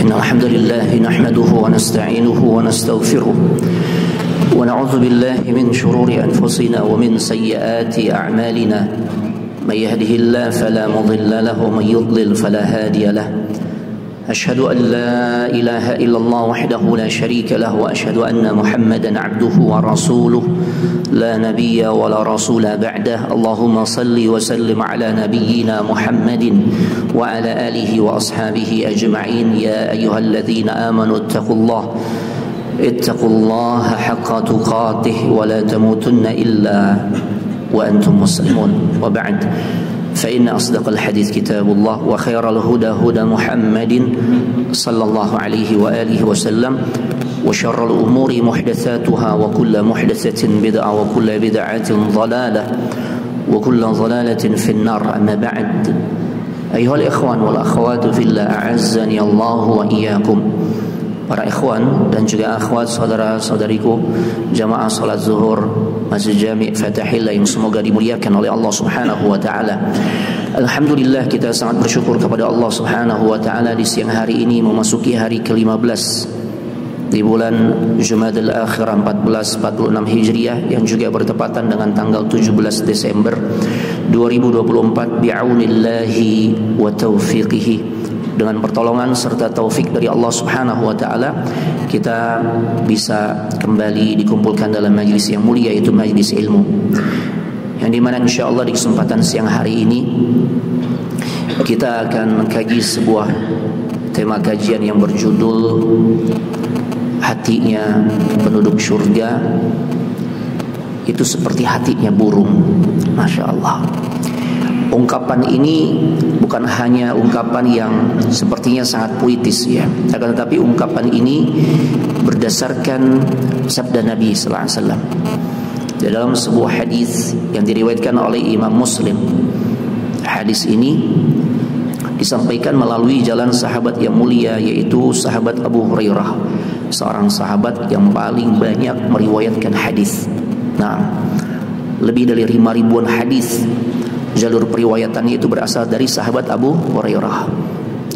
إن الحمد لله نحمده ونستعينه ونستغفره ونعوذ بالله من شرور أنفسنا ومن سيئات أعمالنا من يهده الله فلا مضل له ومن يضلل فلا هادي له أشهد أن لا إله إلا الله وحده لا شريك له وأشهد أن محمدا عبده ورسوله لا نبي ولا رسول بعده اللهم صل وسلم على نبينا محمد وعلى آله وأصحابه أجمعين يا أيها الذين آمنوا اتقوا الله حق تقاته ولا تموتن إلا وأنتم مسلمون وبعد فإن أصدق الحديث كتاب الله وخير الهدى هدى محمد صلى الله عليه وآله وسلم وشر الأمور محدثاتها وكل محدثة بدعة وكل بدعة ضلالة وكل ضلالة في النار أما بعد أيها الإخوان والأخوات في الله أعزني الله وإياكم. Para ikhwan dan juga akhwat, saudara-saudariku jamaah salat zuhur Masjid Jami' Fatahillah yang semoga dimuliakan oleh Allah Subhanahu wa taala. Alhamdulillah, kita sangat bersyukur kepada Allah Subhanahu wa taala di siang hari ini memasuki hari ke-15 di bulan Jumadil Akhir 1446 Hijriah yang juga bertepatan dengan tanggal 17 Desember 2024 bi'aunillahi wa taufiqihi. Dengan pertolongan serta taufik dari Allah Subhanahu wa taala, kita bisa kembali dikumpulkan dalam majlis yang mulia, yaitu majlis ilmu, yang dimana insyaallah di kesempatan siang hari ini kita akan mengkaji sebuah tema kajian yang berjudul hatinya penduduk surga itu seperti hatinya burung. Masya Allah. Ungkapan ini bukan hanya ungkapan yang sepertinya sangat puitis ya, akan tetapi ungkapan ini berdasarkan sabda Nabi sallallahu alaihi wasallam di dalam sebuah hadis yang diriwayatkan oleh Imam Muslim. Hadis ini disampaikan melalui jalan sahabat yang mulia, yaitu sahabat Abu Hurairah, seorang sahabat yang paling banyak meriwayatkan hadis. Nah, lebih dari 5.000-an hadis jalur periwayatannya itu berasal dari sahabat Abu Hurairah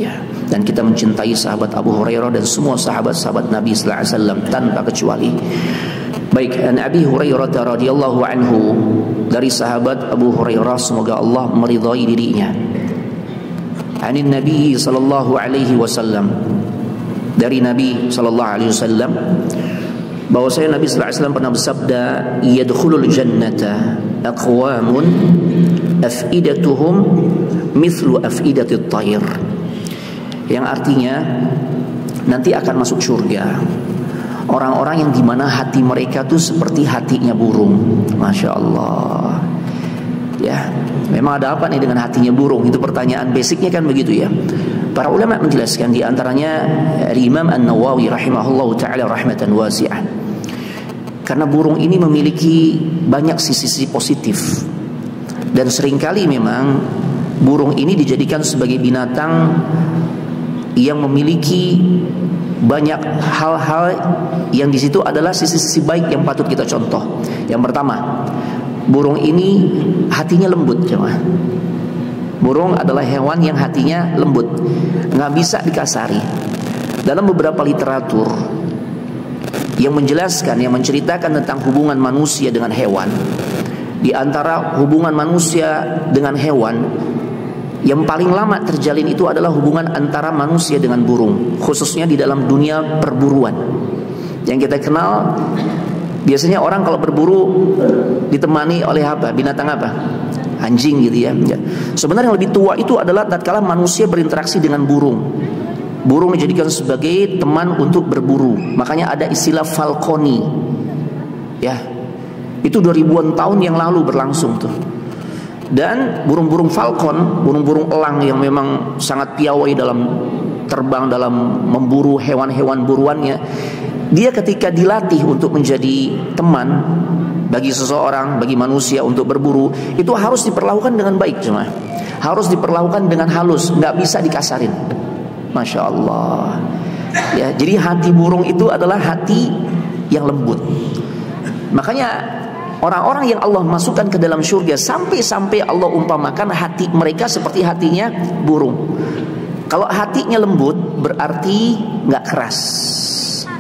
ya. Dan kita mencintai sahabat Abu Hurairah dan semua sahabat-sahabat Nabi sallallahu alaihi wasallam tanpa kecuali. Baik, an Abi Hurairah radhiyallahu anhu, dari sahabat Abu Hurairah semoga Allah meridhai dirinya, anin Nabi sallallahu alaihi wasallam, dari Nabi sallallahu alaihi wasallam bahwasanya Nabi sallallahu alaihi wasallam pernah bersabda, yadkhulul jannata aqwamun afidatuhum mithlu afidatit tayr, yang artinya nanti akan masuk surga orang-orang yang dimana hati mereka tuh seperti hatinya burung. Masya Allah ya, memang ada apa nih dengan hatinya burung? Itu pertanyaan basicnya kan begitu ya. Para ulama menjelaskan, di antaranya Imam An-Nawawi rahimahullahu ta'ala rahmatan wasi'ah, karena burung ini memiliki banyak sisi-sisi positif. Dan seringkali memang burung ini dijadikan sebagai binatang yang memiliki banyak hal-hal yang di situ adalah sisi-sisi baik yang patut kita contoh. Yang pertama, burung ini hatinya lembut, jemaah. Burung adalah hewan yang hatinya lembut, nggak bisa dikasari. Dalam beberapa literatur yang menjelaskan, yang menceritakan tentang hubungan manusia dengan hewan, di antara hubungan manusia dengan hewan yang paling lama terjalin itu adalah hubungan antara manusia dengan burung, khususnya di dalam dunia perburuan. Yang kita kenal, biasanya orang kalau berburu ditemani oleh apa? Binatang apa? Anjing gitu ya. Sebenarnya yang lebih tua itu adalah tatkala manusia berinteraksi dengan burung. Burung dijadikan sebagai teman untuk berburu. Makanya ada istilah falconi ya. Itu 2000-an tahun yang lalu berlangsung tuh. Dan burung-burung falcon, burung-burung elang yang memang sangat piawai dalam terbang, dalam memburu hewan-hewan buruannya, dia ketika dilatih untuk menjadi teman bagi seseorang, bagi manusia untuk berburu, itu harus diperlakukan dengan baik, cuma harus diperlakukan dengan halus, nggak bisa dikasarin. Masya Allah ya. Jadi hati burung itu adalah hati yang lembut. Makanya orang-orang yang Allah masukkan ke dalam surga, sampai-sampai Allah umpamakan hati mereka seperti hatinya burung. Kalau hatinya lembut berarti nggak keras,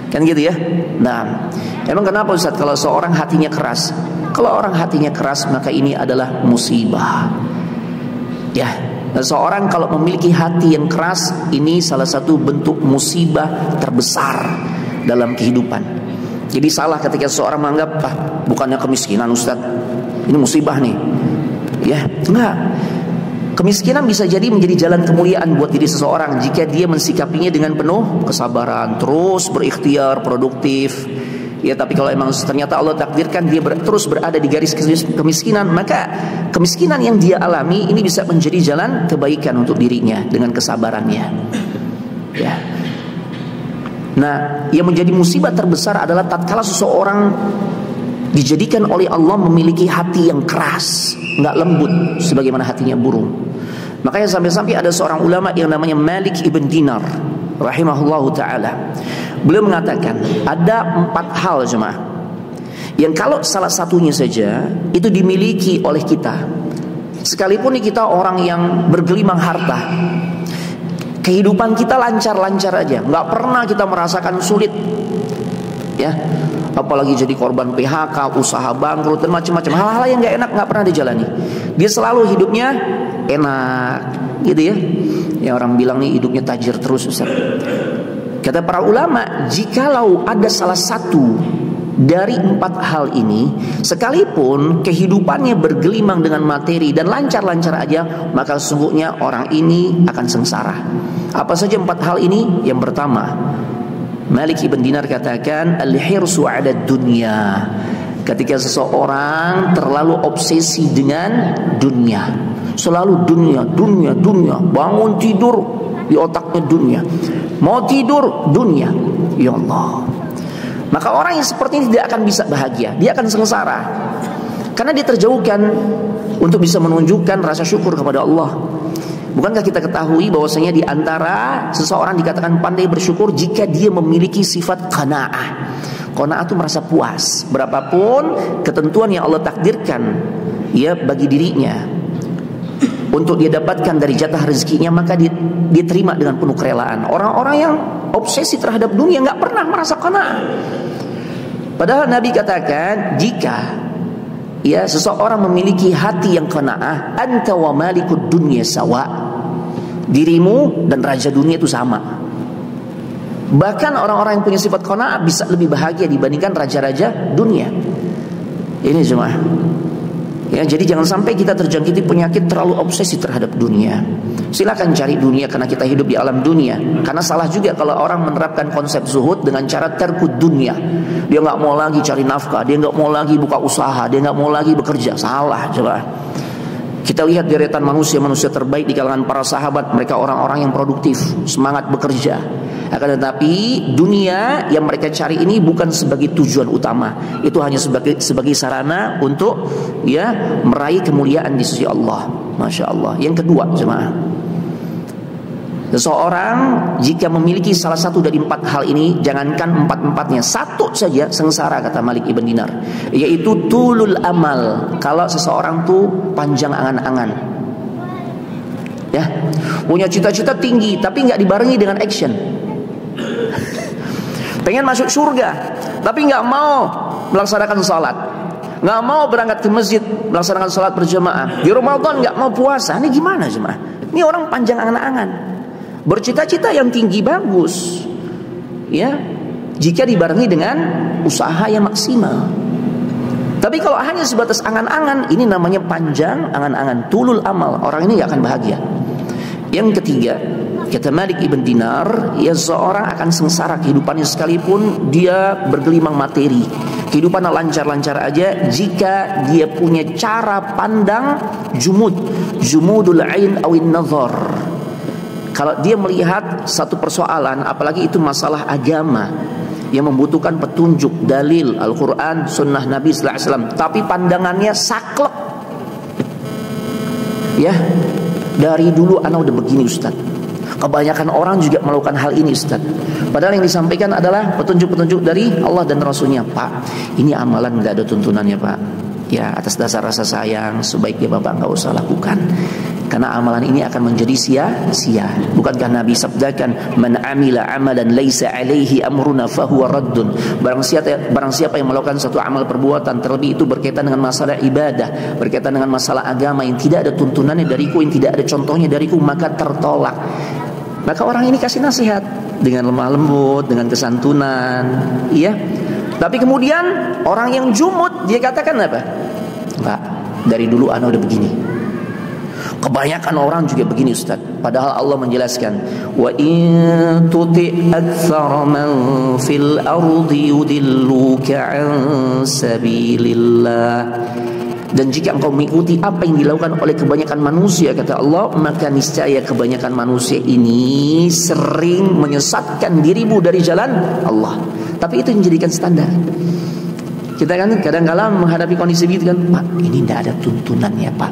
kan gitu ya. Nah, emang kenapa Ustaz kalau seorang hatinya keras? Kalau orang hatinya keras maka ini adalah musibah. Ya, seorang kalau memiliki hati yang keras, ini salah satu bentuk musibah terbesar dalam kehidupan. Jadi salah ketika seseorang menganggap, bukannya kemiskinan Ustaz, ini musibah nih. Ya, enggak. Kemiskinan bisa jadi menjadi jalan kemuliaan buat diri seseorang jika dia mensikapinya dengan penuh kesabaran, terus berikhtiar, produktif. Ya, tapi kalau emang ternyata Allah takdirkan dia terus berada di garis kemiskinan, maka kemiskinan yang dia alami ini bisa menjadi jalan kebaikan untuk dirinya dengan kesabarannya. Ya. Nah, yang menjadi musibah terbesar adalah tatkala seseorang dijadikan oleh Allah memiliki hati yang keras, nggak lembut sebagaimana hatinya burung. Makanya sampai-sampai ada seorang ulama yang namanya Malik ibn Dinar rahimahullahu ta'ala. Beliau mengatakan ada 4 hal jemaah yang kalau salah satunya saja itu dimiliki oleh kita, sekalipun kita orang yang bergelimang harta, kehidupan kita lancar-lancar aja, nggak pernah kita merasakan sulit, ya. Apalagi jadi korban PHK, usaha bangkrut dan macam-macam hal-hal yang nggak enak nggak pernah dijalani. Dia selalu hidupnya enak, gitu ya. Ya orang bilang nih hidupnya tajir terus Ustaz. Kata para ulama, jikalau ada salah satu dari 4 hal ini, sekalipun kehidupannya bergelimang dengan materi dan lancar-lancar aja, maka sesungguhnya orang ini akan sengsara. Apa saja 4 hal ini? Yang pertama, Malik ibn Dinar katakan al-hirsu 'ala dunya. Ketika seseorang terlalu obsesi dengan dunia, selalu dunia, bangun tidur di otaknya dunia, mau tidur dunia, ya Allah. Maka orang yang seperti ini tidak akan bisa bahagia, dia akan sengsara, karena dia terjauhkan untuk bisa menunjukkan rasa syukur kepada Allah. Bukankah kita ketahui bahwasanya di antara seseorang dikatakan pandai bersyukur jika dia memiliki sifat qanaah. Qanaah itu merasa puas berapapun ketentuan yang Allah takdirkan ya bagi dirinya untuk dia dapatkan dari jatah rezekinya, maka dia terima dengan penuh kerelaan. Orang-orang yang obsesi terhadap dunia nggak pernah merasa qanaah. Padahal Nabi katakan jika ya seseorang memiliki hati yang qanaah, anta wa malikud dunya sawa. Dirimu dan raja dunia itu sama. Bahkan orang-orang yang punya sifat qanaah bisa lebih bahagia dibandingkan raja-raja dunia. Ini jemaah. Ya, jadi jangan sampai kita terjangkiti penyakit terlalu obsesi terhadap dunia. Silakan cari dunia karena kita hidup di alam dunia. Karena salah juga kalau orang menerapkan konsep zuhud dengan cara terkud dunia. Dia nggak mau lagi cari nafkah, dia nggak mau lagi buka usaha, dia nggak mau lagi bekerja. Salah, coba. Kita lihat deretan manusia-manusia terbaik di kalangan para sahabat, mereka orang-orang yang produktif, semangat bekerja. Akan tetapi dunia yang mereka cari ini bukan sebagai tujuan utama. Itu hanya sebagai sarana untuk ya meraih kemuliaan di sisi Allah. Masya Allah. Yang kedua, jemaah, seseorang jika memiliki salah satu dari 4 hal ini, jangankan 4-4-nya, satu saja sengsara, kata Malik ibn Dinar, yaitu tulul amal. Kalau seseorang tuh panjang angan-angan, ya, punya cita-cita tinggi tapi nggak dibarengi dengan action. Pengen masuk surga tapi nggak mau melaksanakan salat, nggak mau berangkat ke masjid melaksanakan salat berjamaah, di Ramadan nggak mau puasa. Ini gimana jemaah? Ini orang panjang angan-angan. Bercita-cita yang tinggi bagus, ya, jika dibarengi dengan usaha yang maksimal. Tapi kalau hanya sebatas angan-angan, ini namanya panjang angan-angan, tulul amal. Orang ini gak akan bahagia. Yang ketiga, kata Malik ibn Dinar, ya seorang akan sengsara kehidupannya sekalipun dia bergelimang materi. Kehidupannya lancar-lancar aja jika dia punya cara pandang jumudul ain awin nazar. Kalau dia melihat satu persoalan, apalagi itu masalah agama yang membutuhkan petunjuk, dalil, Al-Quran, Sunnah Nabi Sallallahu Alaihi Wasallam, tapi pandangannya saklek. Ya, dari dulu anak udah begini Ustaz. Kebanyakan orang juga melakukan hal ini Ustaz. Padahal yang disampaikan adalah petunjuk-petunjuk dari Allah dan Rasulnya. Pak, ini amalan gak ada tuntunannya Pak. Ya, atas dasar rasa sayang sebaiknya Bapak gak usah lakukan. Karena amalan ini akan menjadi sia-sia. Bukankah Nabi sabdakan, "Man amila amalan laisa alaihi amruna fahuwa raddun." Barang siapa yang melakukan satu amal perbuatan, terlebih itu berkaitan dengan masalah ibadah, berkaitan dengan masalah agama yang tidak ada tuntunannya dariku, yang tidak ada contohnya dariku, maka tertolak. Maka orang ini kasih nasihat dengan lemah lembut, dengan kesantunan, iya. Tapi kemudian orang yang jumud, dia katakan apa? Enggak, dari dulu ana udah begini. Kebanyakan orang juga begini, Ustaz. Padahal Allah menjelaskan, wa in tuti aktsara man fil ardi yudilluka an sabilillah. Dan jika engkau mengikuti apa yang dilakukan oleh kebanyakan manusia, kata Allah, maka niscaya kebanyakan manusia ini sering menyesatkan dirimu dari jalan Allah. Tapi itu yang dijadikan standar. Kita kan kadang-kala menghadapi kondisi begitu kan, Pak, ini tidak ada tuntunannya, Pak.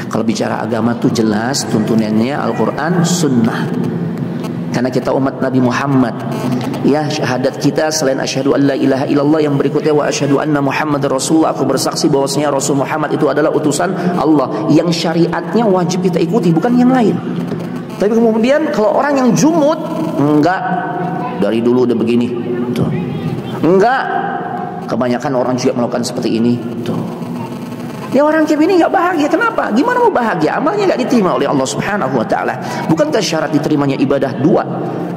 Kalau bicara agama tuh jelas tuntunannya Al-Quran, Sunnah. Karena kita umat Nabi Muhammad, ya, syahadat kita selain asyhadu an la ilaha illallah, yang berikutnya wa asyhadu anna Muhammad Rasulullah, aku bersaksi bahwasanya Rasul Muhammad itu adalah utusan Allah, yang syariatnya wajib kita ikuti, bukan yang lain. Tapi kemudian kalau orang yang jumud, enggak, dari dulu udah begini, tuh. Enggak, kebanyakan orang juga melakukan seperti ini, tuh. Ya, orang kayak ini nggak bahagia. Kenapa? Gimana mau bahagia? Amalnya nggak diterima oleh Allah Subhanahu Wa Taala. Bukankah syarat diterimanya ibadah dua?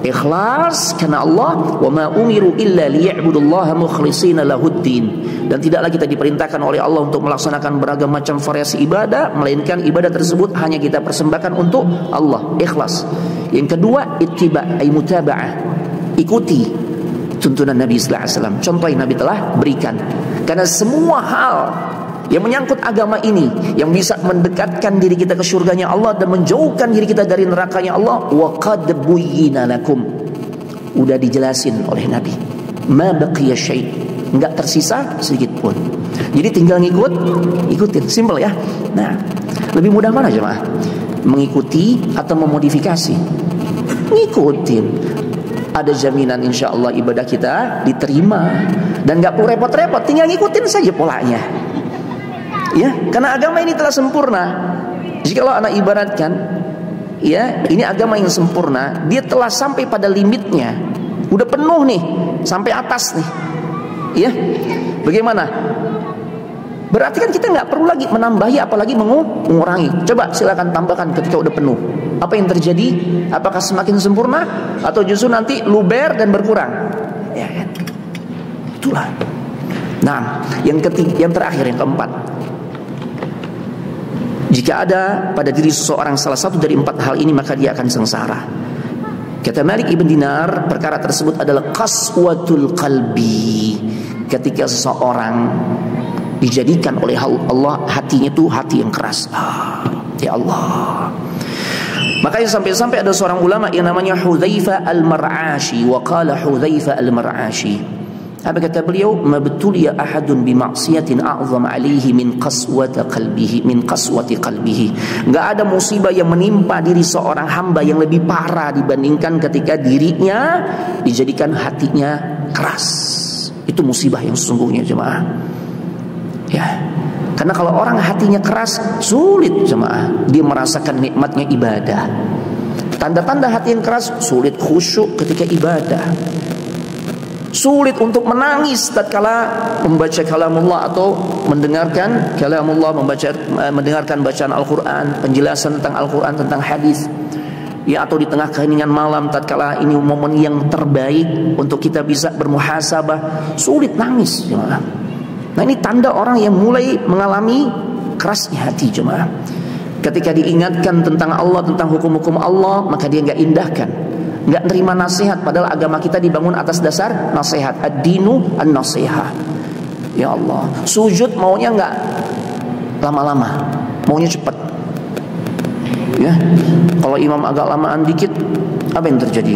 Ikhlas karena Allah, wa ma umiru illa liya'budullaha mukhlishina lahuddin. Dan tidaklah kita diperintahkan oleh Allah untuk melaksanakan beragam macam variasi ibadah, melainkan ibadah tersebut hanya kita persembahkan untuk Allah, ikhlas. Yang kedua, ittiba, ay mutaba'ah. Ikuti tuntunan Nabi sallallahu alaihi wasallam. Contoh yang Nabi telah berikan. Karena semua hal yang menyangkut agama ini, yang bisa mendekatkan diri kita ke surganya Allah dan menjauhkan diri kita dari nerakanya Allah, wa qad buyyina lakum, udah dijelasin oleh Nabi, ma baqiya syai', enggak tersisa sedikit pun. Jadi tinggal ikutin, simple ya. Nah, lebih mudah mana jemaah? Mengikuti atau memodifikasi? Ngikutin. Ada jaminan insya Allah ibadah kita diterima, dan enggak perlu repot-repot, tinggal ngikutin saja polanya. Ya, karena agama ini telah sempurna. Jikalau anak ibaratkan, ya, ini agama yang sempurna, dia telah sampai pada limitnya, udah penuh nih, sampai atas nih, ya. Bagaimana? Berarti kan kita nggak perlu lagi menambahi, apalagi mengurangi. Coba silakan tambahkan ketika udah penuh. Apa yang terjadi? Apakah semakin sempurna atau justru nanti luber dan berkurang? Ya kan? Itulah. Nah, yang terakhir, yang keempat. Jika ada pada diri seseorang salah satu dari empat hal ini, maka dia akan sengsara. Kata Malik ibn Dinar, perkara tersebut adalah qaswatul qalbi. Ketika seseorang dijadikan oleh Allah, hatinya itu hati yang keras. Ya Allah. Makanya sampai-sampai ada seorang ulama yang namanya Hudzaifah al-Mar'ashi. Wa qala Hudzaifah al-Mar'ashi, apa kata beliau? Mabtuliya ahadun bima'siyatin a'zam alaihi min qaswati qalbihi. Enggak ada musibah yang menimpa diri seorang hamba yang lebih parah dibandingkan ketika dirinya dijadikan hatinya keras. Itu musibah yang sesungguhnya, jemaah. Ya. Karena kalau orang hatinya keras, sulit, jemaah, dia merasakan nikmatnya ibadah. Tanda-tanda hati yang keras, sulit khusyuk ketika ibadah. Sulit untuk menangis tatkala membaca kalamullah atau mendengarkan kalamullah, mendengarkan bacaan Al-Quran, penjelasan tentang Al-Quran, tentang hadis. Ya, atau di tengah keheningan malam tatkala ini momen yang terbaik untuk kita bisa bermuhasabah, sulit nangis, jemaah. Nah, ini tanda orang yang mulai mengalami kerasnya hati, jemaah. Ketika diingatkan tentang Allah, tentang hukum-hukum Allah, maka dia enggak indahkan, nggak nerima nasihat, padahal agama kita dibangun atas dasar nasihat. Ad-dinu an-nasihah. Ya Allah, sujud maunya nggak lama-lama, maunya cepat. Ya, kalau imam agak lamaan dikit, apa yang terjadi?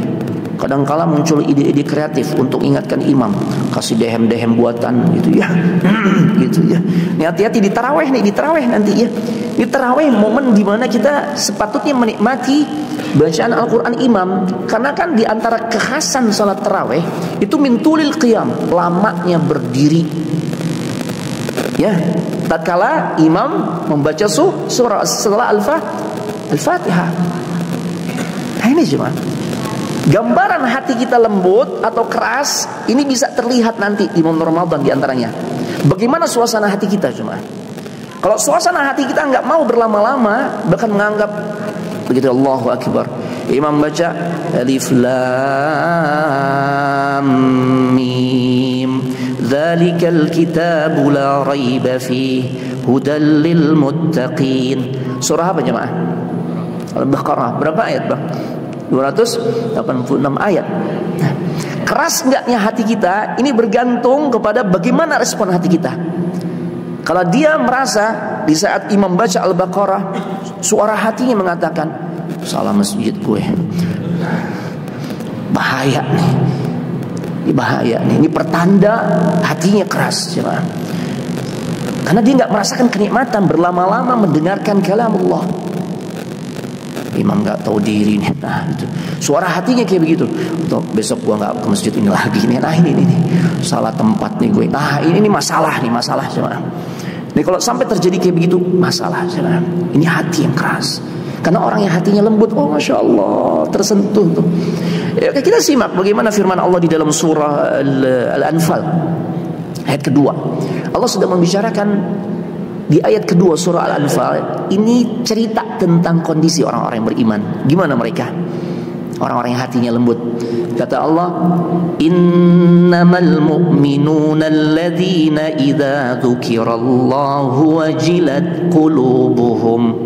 Kadang-kala muncul ide-ide kreatif untuk ingatkan imam, kasih dehem-dehem buatan gitu ya. Gitu ya. Ini hati-hati di tarawih nih, di tarawih nanti ya. Di tarawih momen dimana kita sepatutnya menikmati bacaan Al-Quran imam. Karena kan di antara kekhasan salat tarawih itu min tulil qiyam, lamanya berdiri. Ya, tatkala imam membaca surah setelah Al-Fatihah. Nah ini cuma gambaran hati kita lembut atau keras, ini bisa terlihat nanti di momen Ramadan di antaranya. Bagaimana suasana hati kita cuma. Kalau suasana hati kita nggak mau berlama-lama, bahkan menganggap begitu Allahu Akbar, imam baca Alif Lam Mim, Dzalikal kitabu la raiba fihi hudal lil muttaqin. Surah apa jemaah? Al-Baqarah. Berapa ayat bang? 286 ayat. Nah, keras enggaknya hati kita ini bergantung kepada bagaimana respon hati kita. Kalau dia merasa di saat imam baca Al-Baqarah, suara hatinya mengatakan salah masjid gue, bahaya nih, ini bahaya nih, ini pertanda hatinya keras, ya. Karena dia nggak merasakan kenikmatan berlama-lama mendengarkan kalam Allah. Imam nggak tahu diri nih, nah itu suara hatinya kayak begitu. Tuh, besok gua nggak ke masjid ini lagi nih, nah ini salah tempat nih gue, nah ini masalah nih, masalah jemaah. Nih kalau sampai terjadi kayak begitu, masalah jemaah. Ini hati yang keras. Karena orang yang hatinya lembut, oh masya Allah, tersentuh tuh. Ya, kita simak bagaimana firman Allah di dalam surah Al-Anfal ayat kedua. Allah sudah membicarakan di ayat kedua surah Al-Anfal ini cerita tentang kondisi orang-orang yang beriman. Gimana mereka? Orang-orang yang hatinya lembut. Kata Allah, innamal mu'minuna alladzina idza dzukirallahu wajilat qulubuhum.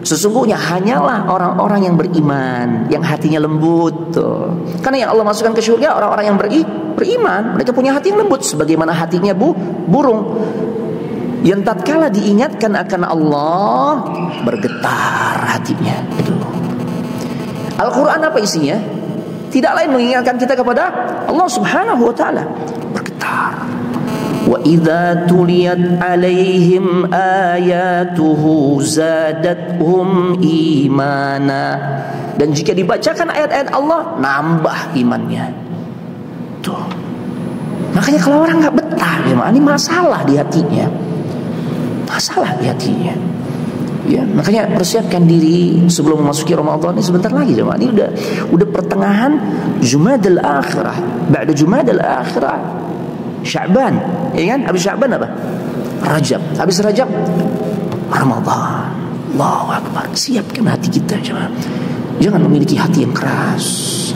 Sesungguhnya hanyalah orang-orang yang beriman, yang hatinya lembut tuh. Karena yang Allah masukkan ke surga orang-orang yang beriman, mereka punya hati yang lembut sebagaimana hatinya burung yang tatkala diingatkan akan Allah bergetar hatinya. Al-Quran apa isinya? Tidak lain mengingatkan kita kepada Allah Subhanahu wa ta'ala. Bergetar. Wa idza tuliyat alaihim ayatuhu zadatuhum imana. Dan jika dibacakan ayat-ayat Allah, nambah imannya. Tuh. Makanya kalau orang nggak betah, ini masalah di hatinya. Masalah di hatinya. Ya, makanya persiapkan diri sebelum memasuki Ramadan ini sebentar lagi jemaah. Ini udah pertengahan Jumadal Akhirah. Ba'da Jumadal Akhirah Sya'ban, ya kan? Habis Sya'ban apa? Rajab. Habis Rajab Ramadan. Allahu Akbar. Siapkan hati kita jemaah. Jangan memiliki hati yang keras.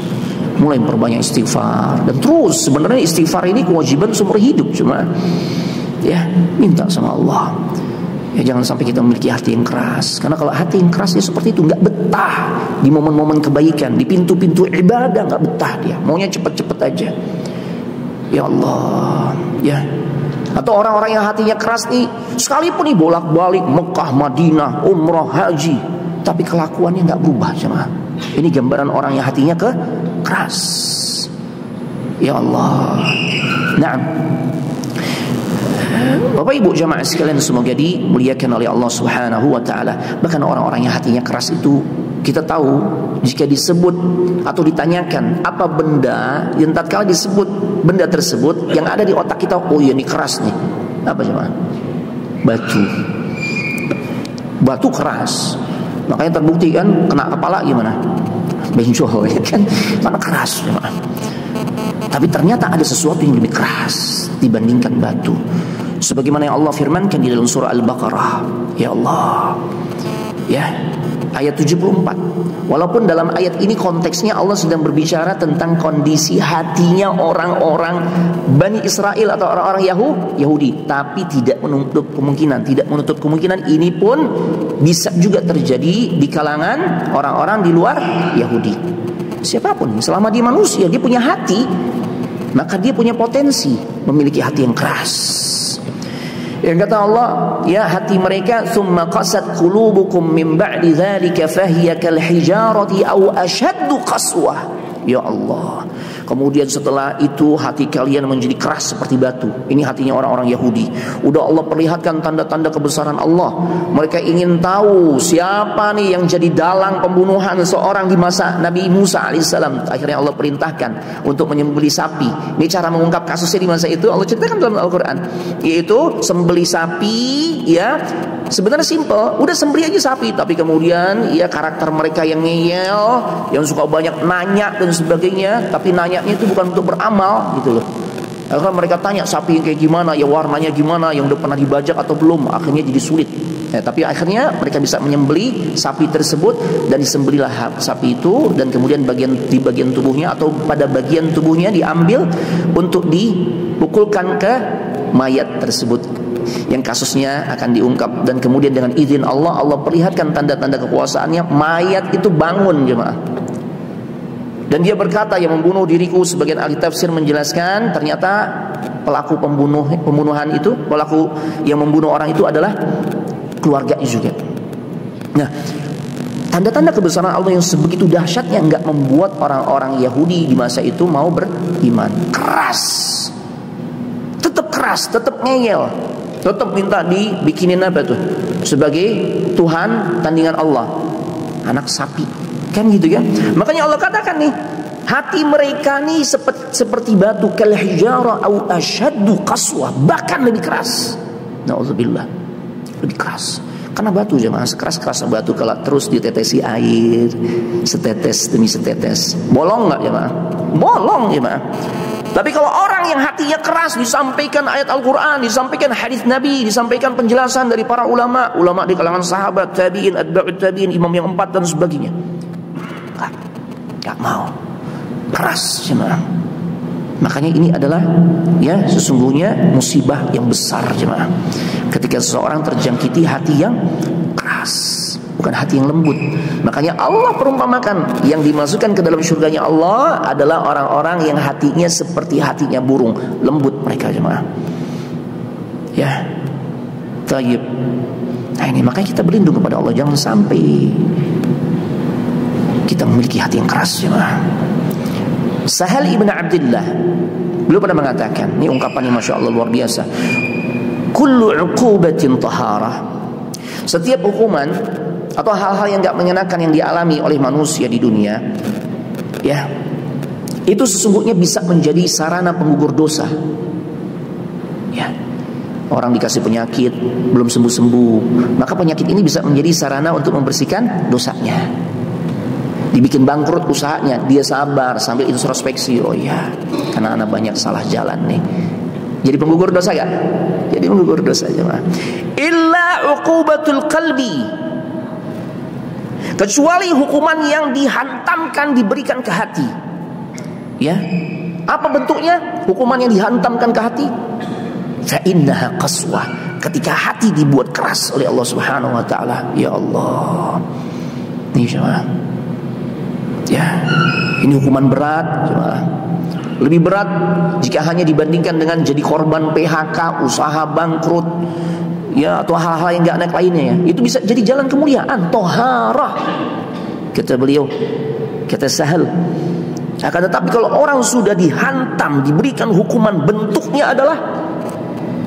Mulai memperbanyak istighfar dan terus sebenarnya istighfar ini kewajiban seumur hidup cuma ya minta sama Allah. Ya jangan sampai kita memiliki hati yang keras. Karena kalau hati yang keras ya seperti itu, nggak betah di momen-momen kebaikan, di pintu-pintu ibadah nggak betah dia. Maunya cepet-cepet aja. Ya Allah, ya. Atau orang-orang yang hatinya keras nih, sekalipun nih bolak-balik Mekah, Madinah, Umrah, Haji, tapi kelakuannya nggak berubah jemaah. Ini gambaran orang yang hatinya keras. Ya Allah. Naam. Bapak Ibu jamaah sekalian semoga dimuliakan oleh Allah Subhanahu wa taala. Bahkan orang-orang yang hatinya keras itu kita tahu jika disebut atau ditanyakan apa benda yang tatkala disebut benda tersebut yang ada di otak kita, oh iya ini keras nih. Apa jemaah? Batu keras. Makanya terbukti kan kena kepala gimana? Benjol ya kan? Karena keras jemaah. Tapi ternyata ada sesuatu yang lebih keras dibandingkan batu. Sebagaimana yang Allah firmankan di dalam surah Al-Baqarah. Ya Allah. Ya, ayat 74. Walaupun dalam ayat ini konteksnya Allah sedang berbicara tentang kondisi hatinya orang-orang Bani Israel atau orang-orang Yahudi, tapi tidak menutup kemungkinan ini pun bisa juga terjadi di kalangan orang-orang di luar Yahudi. Siapapun selama dia manusia, dia punya hati, maka dia punya potensi memiliki hati yang keras. Yang kata Allah, ya hati mereka thumma qasat qulubukum min ba'di dzalika fahiya kal hijarati aw ashaddu qaswah. Ya Allah. Kemudian setelah itu hati kalian menjadi keras seperti batu. Ini hatinya orang-orang Yahudi. Udah Allah perlihatkan tanda-tanda kebesaran Allah. Mereka ingin tahu siapa nih yang jadi dalang pembunuhan seorang di masa Nabi Musa alaihissalam. Akhirnya Allah perintahkan untuk menyembelih sapi. Ini cara mengungkap kasusnya di masa itu. Allah ceritakan dalam Al-Quran, yaitu sembelih sapi, ya. Sebenarnya simple, udah sembelih aja sapi. Tapi kemudian ya karakter mereka yang ngeyel, yang suka banyak nanya dan sebagainya. Tapi nanyanya itu bukan untuk beramal gitu loh. Akhirnya mereka tanya sapi yang kayak gimana, ya warnanya gimana, yang udah pernah dibajak atau belum. Akhirnya jadi sulit. Ya, tapi akhirnya mereka bisa menyembelih sapi tersebut, dan disembelihlah sapi itu, dan kemudian di bagian tubuhnya atau pada bagian tubuhnya diambil untuk dipukulkan ke mayat tersebut, yang kasusnya akan diungkap. Dan kemudian dengan izin Allah, Allah perlihatkan tanda-tanda kekuasaannya. Mayat itu bangun, jemaah, dan dia berkata, yang membunuh diriku. Sebagian ahli tafsir menjelaskan ternyata pelaku pembunuhan itu, pelaku yang membunuh orang itu adalah keluarganya juga. Nah, tanda-tanda kebesaran Allah yang sebegitu dahsyatnya enggak membuat orang-orang Yahudi di masa itu mau beriman. Keras, tetap ngeyel, tetap minta dibikinin apa tuh sebagai Tuhan tandingan Allah, anak sapi, kan gitu kan. Makanya Allah katakan nih, hati mereka nih seperti batu, kal hijara au asyaddu qaswah, bahkan lebih keras. Nauzubillah, lebih keras. Karena batu, jemaah, sekeras-keras batu kalau terus ditetesi air setetes demi setetes, bolong nggak jemaah? Bolong, jemaah. Tapi kalau orang yang hatinya keras, disampaikan ayat Al-Quran, disampaikan hadis Nabi, disampaikan penjelasan dari para ulama di kalangan sahabat, tabi'in, atba'ut tabi'in, imam yang 4 dan sebagainya, gak mau, keras, jemaah. Makanya ini adalah ya sesungguhnya musibah yang besar, jemaah, ketika seseorang terjangkiti hati yang keras, bukan hati yang lembut. Makanya Allah perumpamakan yang dimasukkan ke dalam surganya Allah adalah orang-orang yang hatinya seperti hatinya burung, lembut mereka, jemaah. Ya, tayyib. Nah ini makanya kita berlindung kepada Allah, jangan sampai kita memiliki hati yang keras, jemaah. Sahal ibn Abdullah, beliau pernah mengatakan, ini ungkapan yang masya Allah luar biasa, kullu uqubatin taharah, setiap hukuman atau hal-hal yang gak menyenangkan yang dialami oleh manusia di dunia, ya, itu sesungguhnya bisa menjadi sarana penggugur dosa. Ya, orang dikasih penyakit belum sembuh-sembuh, maka penyakit ini bisa menjadi sarana untuk membersihkan dosanya. Dibikin bangkrut usahanya, dia sabar sambil introspeksi, oh ya, karena anak banyak salah jalan nih. Jadi penggugur dosa gak? Jadi penggugur dosa, jemaah. Illa uqubatul qalbi, kecuali hukuman yang dihantamkan, diberikan ke hati. Ya, apa bentuknya hukuman yang dihantamkan ke hati? Fa innaha qaswah, ketika hati dibuat keras oleh Allah Subhanahu wa taala. Ya Allah, ini jemaah, ya, ini hukuman berat, jemaah. Lebih berat jika hanya dibandingkan dengan jadi korban PHK, usaha bangkrut, ya, atau hal-hal yang gak naik lainnya, ya. Itu bisa jadi jalan kemuliaan, toharah, kata beliau, kata Sahal. Akan tetapi kalau orang sudah dihantam, diberikan hukuman, bentuknya adalah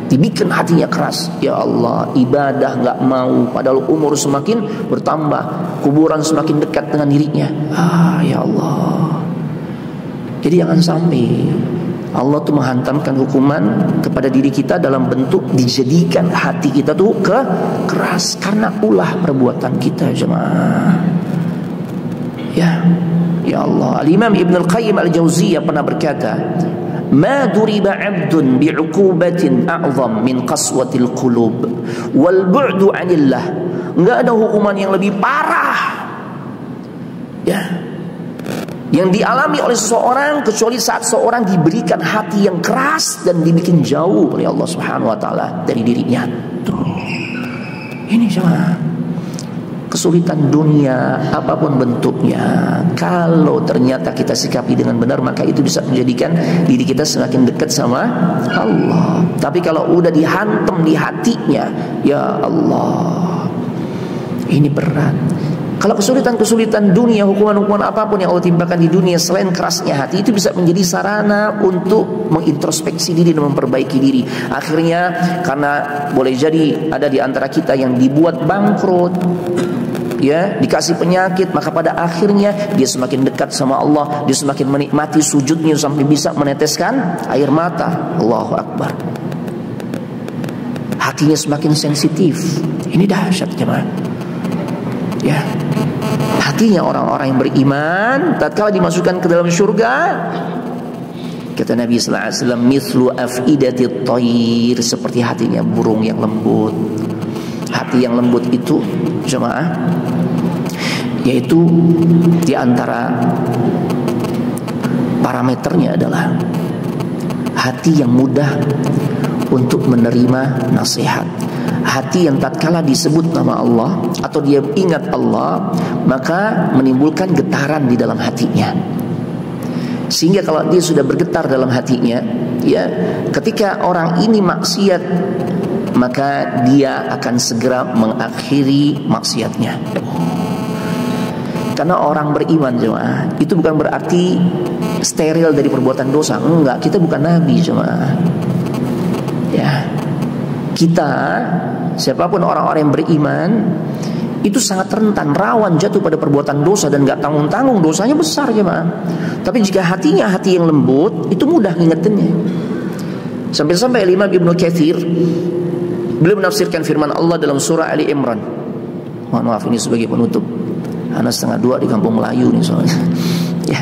dibikin hatinya keras. Ya Allah, ibadah gak mau, padahal umur semakin bertambah, kuburan semakin dekat dengan dirinya. Ya Allah. Jadi jangan sampai Allah tuh menghantamkan hukuman kepada diri kita dalam bentuk dijadikan hati kita tuh keras karena ulah perbuatan kita, jemaah. Ya, ya Allah. Al-Imam Ibn Al-Qayyim Al-Jauziyah pernah berkata, ma duriba 'abdun bi'uqubatin a'zam min qaswatil qulub wal bu'du 'anillah. Enggak ada hukuman yang lebih parah, ya, yang dialami oleh seseorang kecuali saat seorang diberikan hati yang keras dan dibikin jauh oleh Allah Subhanahu wa taala dari dirinya. Tuh. Ini sama kesulitan dunia apapun bentuknya, kalau ternyata kita sikapi dengan benar, maka itu bisa menjadikan diri kita semakin dekat sama Allah. Tapi kalau udah dihantam di hatinya, ya Allah, ini berat. Kalau kesulitan-kesulitan dunia, hukuman-hukuman apapun yang Allah timpakan di dunia selain kerasnya hati, itu bisa menjadi sarana untuk mengintrospeksi diri dan memperbaiki diri. Akhirnya karena boleh jadi ada di antara kita yang dibuat bangkrut, ya, dikasih penyakit, maka pada akhirnya dia semakin dekat sama Allah, dia semakin menikmati sujudnya sampai bisa meneteskan air mata. Allahu Akbar. Hatinya semakin sensitif. Ini dahsyat jemaah. Ya, hatinya orang-orang yang beriman tatkala dimasukkan ke dalam surga, kata Nabi sallallahu alaihi wasallam, mithlu afidatit thair, seperti hatinya burung yang lembut. Hati yang lembut itu jemaah, yaitu di antara parameternya adalah hati yang mudah untuk menerima nasihat. Hati yang tatkala disebut nama Allah atau dia ingat Allah, maka menimbulkan getaran di dalam hatinya. Sehingga kalau dia sudah bergetar dalam hatinya, ya, ketika orang ini maksiat, maka dia akan segera mengakhiri maksiatnya. Karena orang beriman jemaah, itu bukan berarti steril dari perbuatan dosa. Enggak, kita bukan nabi jemaah. Ya, kita, siapapun orang-orang yang beriman, itu sangat rentan, rawan jatuh pada perbuatan dosa dan gak tanggung-tanggung, dosanya besar jemaah. Tapi jika hatinya hati yang lembut, itu mudah ngingetinnya. Sampai-sampai Imam Ibnu Katsir beliau menafsirkan firman Allah dalam surah Ali Imran. Mohon maaf, ini sebagai penutup, Anak 1:30 di kampung Melayu nih soalnya. Ya.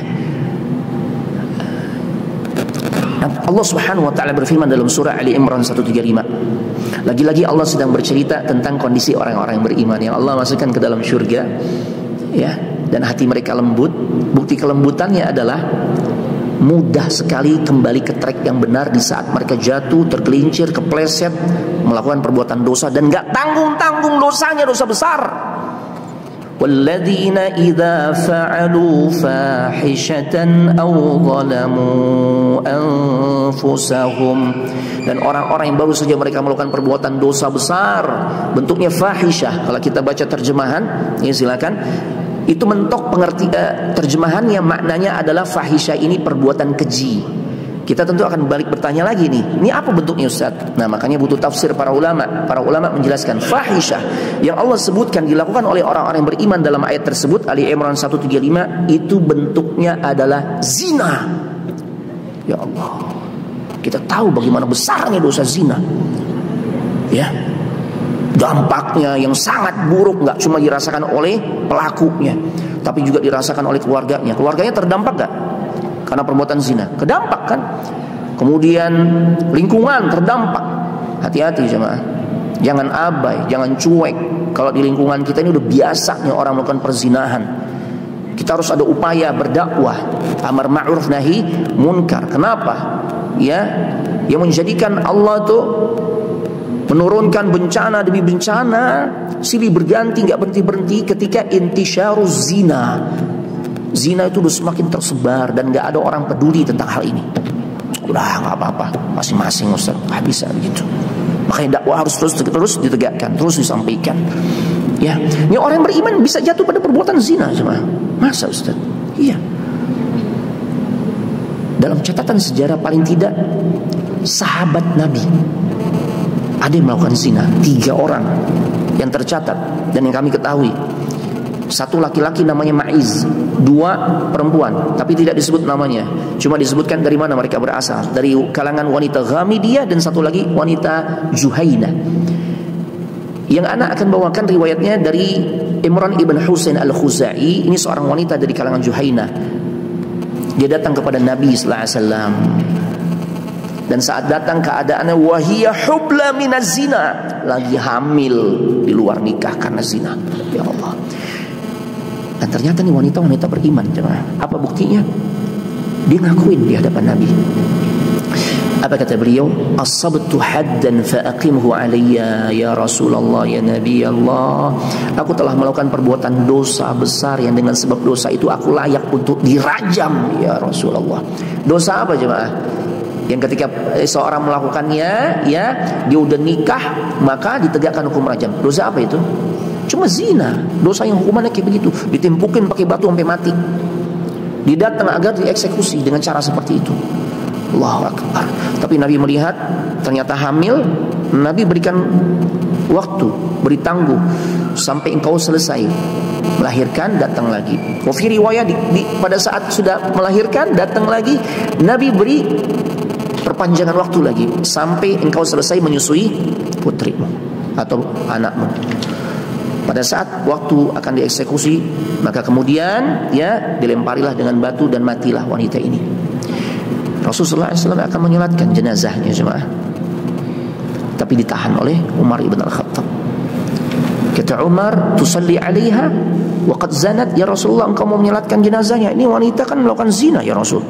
Allah Subhanahu wa taala berfirman dalam surah Ali Imran 135. Lagi-lagi Allah sedang bercerita tentang kondisi orang-orang yang beriman yang Allah masukkan ke dalam surga, ya, dan hati mereka lembut. Bukti kelembutannya adalah mudah sekali kembali ke track yang benar di saat mereka jatuh, tergelincir, kepleset, melakukan perbuatan dosa dan gak tanggung-tanggung dosanya, dosa besar. وَالَّذِينَ إِذَا فَعَلُوا فَاحِشَةً أَوْ ظَلَمُوا أَنفُسَهُمْ, dan orang-orang yang baru saja mereka melakukan perbuatan dosa besar, bentuknya fahisyah. Kalau kita baca terjemahan, ya silakan, itu mentok pengerti terjemahannya, maknanya adalah fahisyah ini perbuatan keji. Kita tentu akan balik bertanya lagi nih, ini apa bentuknya Ustaz? Nah, makanya butuh tafsir para ulama. Para ulama menjelaskan fahisyah yang Allah sebutkan dilakukan oleh orang-orang yang beriman dalam ayat tersebut Ali Imran 135, itu bentuknya adalah zina. Ya Allah, kita tahu bagaimana besarnya dosa zina. Ya, dampaknya yang sangat buruk nggak cuma dirasakan oleh pelakunya, tapi juga dirasakan oleh keluarganya. Keluarganya terdampak nggak? Karena perbuatan zina, kedampak kan. Kemudian lingkungan terdampak. Hati-hati jemaah, jangan abai, jangan cuek. Kalau di lingkungan kita ini udah biasa nih orang melakukan perzinahan, kita harus ada upaya berdakwah, amar ma'ruf nahi munkar. Kenapa? Ya, yang menjadikan Allah tuh menurunkan bencana demi bencana silih berganti, nggak berhenti-berhenti ketika intisyaruz zina. Zina itu udah semakin tersebar dan gak ada orang peduli tentang hal ini. Udah gak apa-apa, masing-masing Ustaz, gak bisa begitu. Makanya dakwah harus terus ditegakkan, terus disampaikan. Ya, ini orang yang beriman bisa jatuh pada perbuatan zina cuma. Masa Ustaz? Iya. Dalam catatan sejarah paling tidak sahabat Nabi ada yang melakukan zina, 3 orang yang tercatat dan yang kami ketahui. 1 laki-laki namanya Ma'iz, 2 perempuan tapi tidak disebut namanya, cuma disebutkan dari mana mereka berasal, dari kalangan wanita Ghamidiyah, dan 1 lagi wanita Juhainah. Yang anak akan bawakan riwayatnya dari Imran ibn Husain al-Khuzai. Ini seorang wanita dari kalangan Juhainah. Dia datang kepada Nabi sallallahu alaihi wasallam, dan saat datang keadaannya wahiyah hubla minaz zina, lagi hamil di luar nikah karena zina. Ya Allah. Dan ternyata nih wanita-wanita beriman jemaah. Apa buktinya? Dia ngakuin di hadapan Nabi. Apa kata beliau? Asabtu haddan fa'aqimhu alayya ya Rasulullah, ya Nabi Allah. Aku telah melakukan perbuatan dosa besar yang dengan sebab dosa itu aku layak untuk dirajam ya Rasulullah. Dosa apa jemaah? Yang ketika seorang melakukannya, ya, dia udah nikah, maka ditegakkan hukum rajam. Dosa apa itu? cuma zina, dosa yang hukumannya kayak begitu, ditimpukin pakai batu sampai mati. Dia datang agar dieksekusi dengan cara seperti itu. Allahu Akbar. Tapi Nabi melihat ternyata hamil, Nabi berikan waktu, beri tangguh sampai engkau selesai melahirkan, datang lagi. Fi riwayat pada saat sudah melahirkan datang lagi, Nabi beri perpanjangan waktu lagi sampai engkau selesai menyusui putrimu atau anakmu. Pada saat waktu akan dieksekusi, maka kemudian ya dilemparilah dengan batu dan matilah wanita ini. Rasulullah SAW akan menyolatkan jenazahnya jemaah, tapi ditahan oleh Umar ibn Al-Khattab. Kata Umar, tusalli alaiha wa qad zanat, ya Rasulullah, engkau mau menyolatkan jenazahnya, ini wanita kan melakukan zina ya Rasul.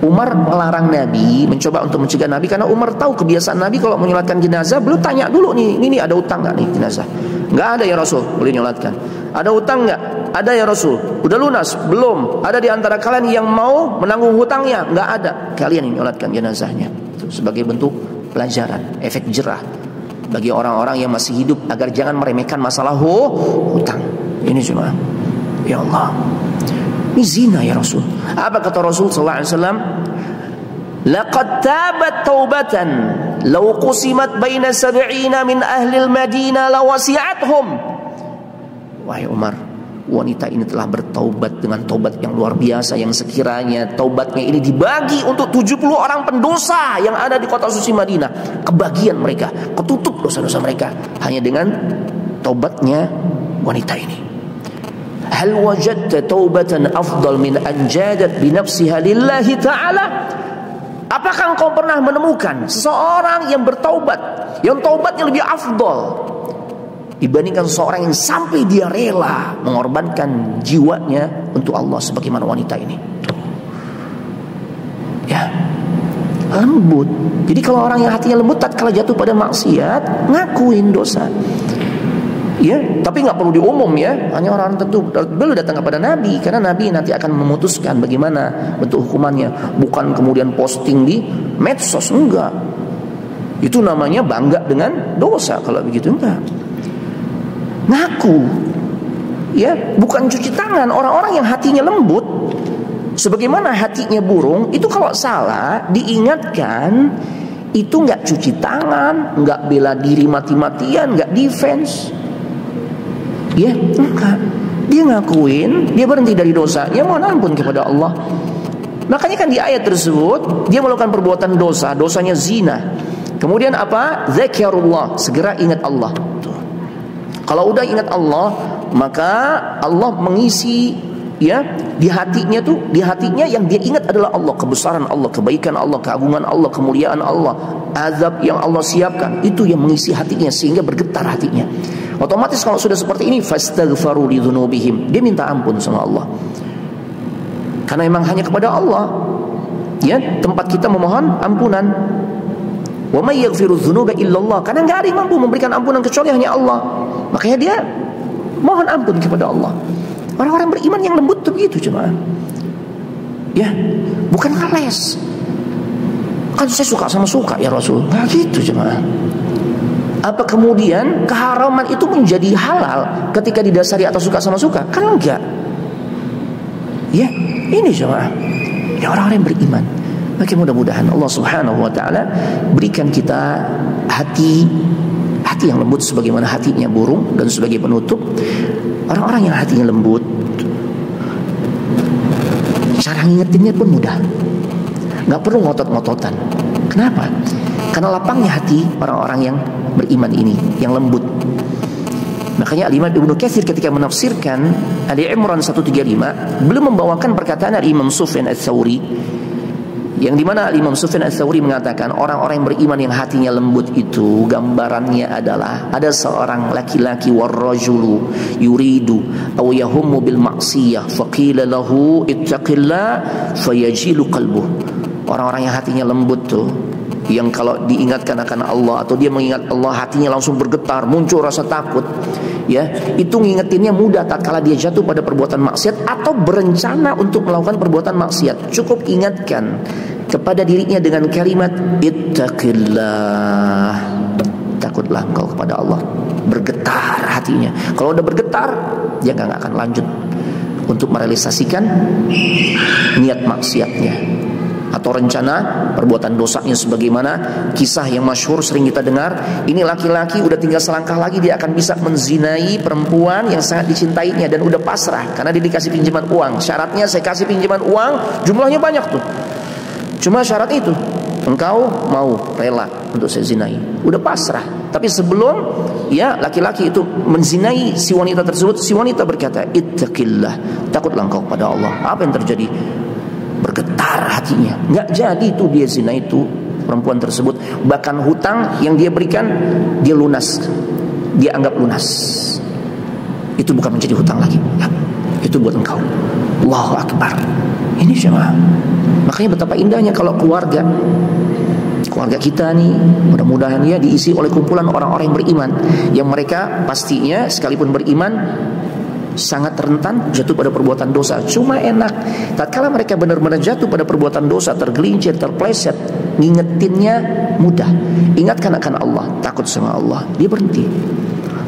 Umar melarang Nabi, mencoba untuk mencegah Nabi, karena Umar tahu kebiasaan Nabi kalau menyolatkan jenazah, belum tanya dulu nih, ini ada utang nggak nih jenazah? Nggak ada ya Rasul, boleh nyolatkan. Ada utang nggak? Ada ya Rasul. Udah lunas? Belum. Ada di antara kalian yang mau menanggung hutangnya? Nggak ada. Kalian yang nyolatkan jenazahnya. Itu sebagai bentuk pelajaran, efek jerah bagi orang-orang yang masih hidup, agar jangan meremehkan masalah hutang. Ini cuma, ya Allah, ini zina ya Rasul. Apa kata Rasul sallallahu alaihi wasallam? Laqad tabat taubatan law qusimat baina 70 min ahli al-Madinah lawasi'athum. Wahai Umar, wanita ini telah bertaubat dengan taubat yang luar biasa, yang sekiranya taubatnya ini dibagi untuk 70 orang pendosa yang ada di kota suci Madinah, kebagian mereka, ketutup dosa-dosa mereka hanya dengan taubatnya wanita ini. Hal wajadta taubatan afdal min an jadat bi nafsiha lillahi ta'ala? Apakah engkau pernah menemukan seseorang yang bertaubat, yang taubatnya lebih afdal dibandingkan seseorang yang sampai dia rela mengorbankan jiwanya untuk Allah sebagaimana wanita ini? Ya, lembut. Jadi kalau orang yang hatinya lembut, tatkala jatuh pada maksiat, ngakuin dosa. Ya, tapi nggak perlu diumum ya, hanya orang tertentu. Belum datang kepada Nabi, karena Nabi nanti akan memutuskan bagaimana bentuk hukumannya. Bukan kemudian posting di medsos, enggak. Itu namanya bangga dengan dosa kalau begitu, enggak. Ngaku, ya, bukan cuci tangan. Orang-orang yang hatinya lembut, sebagaimana hatinya burung, itu kalau salah diingatkan, itu nggak cuci tangan, nggak bela diri mati-matian, nggak defense. Ya, enggak. Dia ngakuin, dia berhenti dari dosanya, mohon ampun kepada Allah. Makanya kan di ayat tersebut dia melakukan perbuatan dosa, dosanya zina. Kemudian apa? Zakarullah, segera ingat Allah. Tuh. Kalau udah ingat Allah, maka Allah mengisi ya di hatinya tuh, di hatinya yang dia ingat adalah Allah, kebesaran Allah, kebaikan Allah, keagungan Allah, kemuliaan Allah, azab yang Allah siapkan. Itu yang mengisi hatinya sehingga bergetar hatinya. Otomatis kalau sudah seperti ini, fastaghfaru lidzunubihim, dia minta ampun sama Allah. Karena memang hanya kepada Allah ya tempat kita memohon ampunan. Wa may yaghfiru dzunuba illallah, karena enggak ada yang mampu memberikan ampunan kecuali hanya Allah. Makanya dia mohon ampun kepada Allah. Orang-orang beriman yang lembut tuh begitu cuma. Ya, bukan ngeles. Kan saya suka sama suka ya Rasul. Enggak gitu cuma. Apa kemudian keharaman itu menjadi halal ketika didasari atas suka sama suka? Kan enggak. Ya, ini jemaah. Ini orang-orang yang beriman. Maka mudah-mudahan Allah Subhanahu wa taala berikan kita hati yang lembut sebagaimana hatinya burung, dan sebagai penutup, orang-orang yang hatinya lembut, cara ngingetinnya pun mudah. Enggak perlu ngotot-ngototan. Kenapa? Karena lapangnya hati orang-orang yang beriman ini, yang lembut. Makanya Imam Ibnu Katsir ketika menafsirkan Ali Imran 135 belum membawakan perkataan Imam Sufyan Ats-Tsauri, yang dimana Imam Sufyan Ats-Tsauri mengatakan orang-orang yang beriman yang hatinya lembut itu gambarannya adalah ada seorang laki-laki warrajulu yuridu aw yahummu bil ma'siyah faqila lahu ittaqillah fayajilu qalbuh. Orang-orang yang hatinya lembut tuh, yang kalau diingatkan akan Allah atau dia mengingat Allah, hatinya langsung bergetar, muncul rasa takut. Ya, itu ngingetinnya mudah tatkala dia jatuh pada perbuatan maksiat atau berencana untuk melakukan perbuatan maksiat. Cukup ingatkan kepada dirinya dengan kalimat ittaqillah, takutlah engkau kepada Allah. bergetar hatinya. Kalau udah bergetar, dia nggak akan lanjut untuk merealisasikan niat maksiatnya atau rencana perbuatan dosanya, sebagaimana kisah yang masyhur sering kita dengar. Ini laki-laki udah tinggal selangkah lagi dia akan bisa menzinai perempuan yang sangat dicintainya, dan udah pasrah karena dia dikasih pinjaman uang. Syaratnya, saya kasih pinjaman uang, jumlahnya banyak tuh, cuma syarat itu, engkau mau rela untuk saya zinai. Udah pasrah. Tapi sebelum ya laki-laki itu menzinai si wanita tersebut, si wanita berkata, ittaqillah, takutlah engkau pada Allah. Apa yang terjadi? Bergetar hatinya. Nggak jadi itu dia zina itu perempuan tersebut. Bahkan hutang yang dia berikan, dia lunas, dia anggap lunas. Itu bukan menjadi hutang lagi ya, itu buat engkau. Allahu Akbar. Ini jemaah. Makanya betapa indahnya kalau keluarga kita nih, mudah-mudahan ya diisi oleh kumpulan orang-orang yang beriman, yang mereka pastinya sekalipun beriman sangat rentan jatuh pada perbuatan dosa. Cuma enak tatkala mereka benar-benar jatuh pada perbuatan dosa, tergelincir, terpleset, ngingetinnya mudah. Ingatkan akan Allah, takut sama Allah, dia berhenti.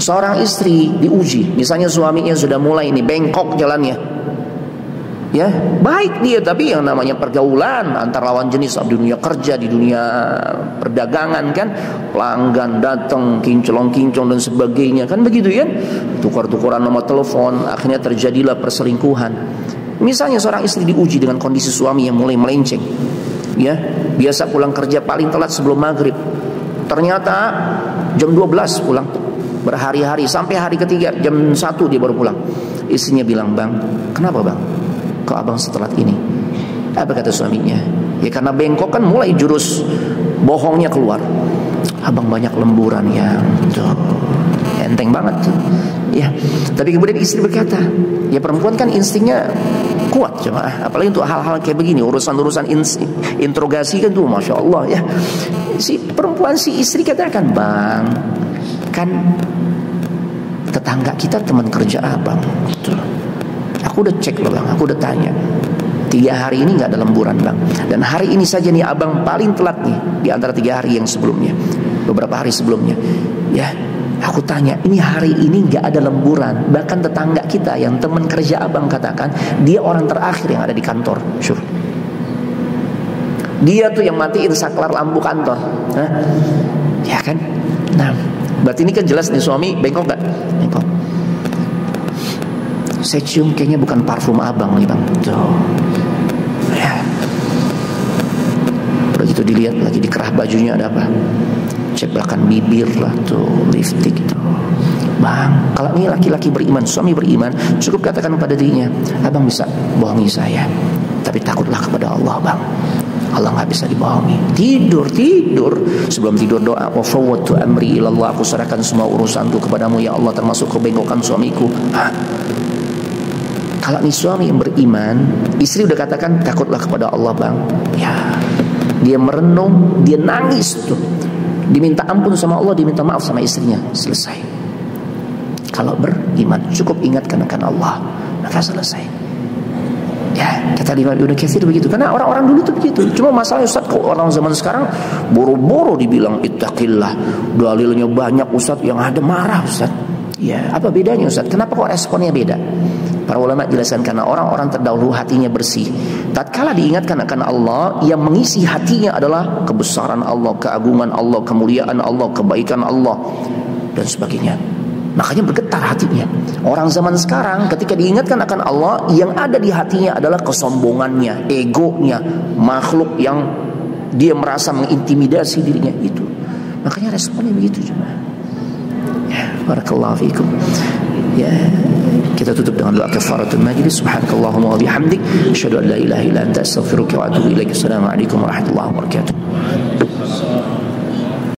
Seorang istri diuji, misalnya suaminya sudah mulai ini bengkok jalannya, ya baik dia, tapi yang namanya pergaulan antar lawan jenis di dunia kerja, di dunia perdagangan kan, pelanggan datang kinclong-kinclong dan sebagainya kan, begitu ya, tukar-tukaran nomor telepon, akhirnya terjadilah perselingkuhan. Misalnya seorang istri diuji dengan kondisi suami yang mulai melenceng, ya biasa pulang kerja paling telat sebelum maghrib, ternyata jam 12 pulang, berhari-hari sampai hari ketiga jam 1 dia baru pulang. Istrinya bilang, bang, kenapa bang, kok abang setelat ini? Apa kata suaminya? Ya karena bengkok kan mulai jurus bohongnya keluar. Abang banyak lemburan ya, tuh enteng banget tuh. Ya, tapi kemudian istri berkata, ya perempuan kan instingnya kuat jemaah, apalagi untuk hal-hal kayak begini, urusan-urusan interogasi kan tuh, masya Allah ya. Si perempuan, si istri katakan, bang, kan tetangga kita teman kerja abang, gitu. Aku udah cek loh bang, aku udah tanya, 3 hari ini gak ada lemburan bang, dan hari ini saja nih abang paling telat nih di antara 3 hari yang sebelumnya, beberapa hari sebelumnya. Ya, aku tanya, ini hari ini gak ada lemburan. Bahkan tetangga kita yang teman kerja abang katakan, dia orang terakhir yang ada di kantor. Syur, dia tuh yang matiin saklar lampu kantor. Hah? Ya kan. Nah, berarti ini kan jelas nih suami bengkok gak? Bengkok. Saya cium kayaknya bukan parfum abang nih bang. Tuh. Ya. Begitu dilihat lagi di kerah bajunya ada apa? Ceplakan bibir lah tuh, lipstick tuh. Bang, kalau ini laki-laki beriman, suami beriman, cukup katakan pada dirinya, abang bisa bohongi saya, tapi takutlah kepada Allah bang. Allah nggak bisa dibohongi. Tidur sebelum tidur doa, wa fawwadtu amri ilallah, aku serahkan semua urusanku kepadamu ya Allah, termasuk kebengkokan suamiku. Kalau nih suami yang beriman, istri udah katakan takutlah kepada Allah bang, ya dia merenung, dia nangis tuh, diminta ampun sama Allah, diminta maaf sama istrinya, selesai. Kalau beriman cukup ingatkan akan Allah, maka selesai. Ya, kata Imam Ibnu Katsir begitu. Karena orang-orang dulu tuh begitu. Cuma masalahnya Ustaz, kok orang zaman sekarang boro-boro dibilang ittaqillah, dalilnya banyak Ustaz, yang ada marah Ustaz. Ya, apa bedanya Ustaz? Kenapa kok responnya beda? Para ulama jelaskan, karena orang-orang terdahulu hatinya bersih. Tatkala diingatkan akan Allah, yang mengisi hatinya adalah kebesaran Allah, keagungan Allah, kemuliaan Allah, kebaikan Allah, dan sebagainya. Makanya bergetar hatinya. Orang zaman sekarang ketika diingatkan akan Allah, yang ada di hatinya adalah kesombongannya, egonya, makhluk yang dia merasa mengintimidasi dirinya itu. Makanya responnya begitu cuma. Ya, barakallahu fikum. Ya, kita tutup dengan doa kafaratul majlis. Subhanakallahumma wa bihamdik, asyhadu an la ilaha illa anta, astaghfiruka wa atubu ilaik. Assalamualaikum warahmatullahi wabarakatuh.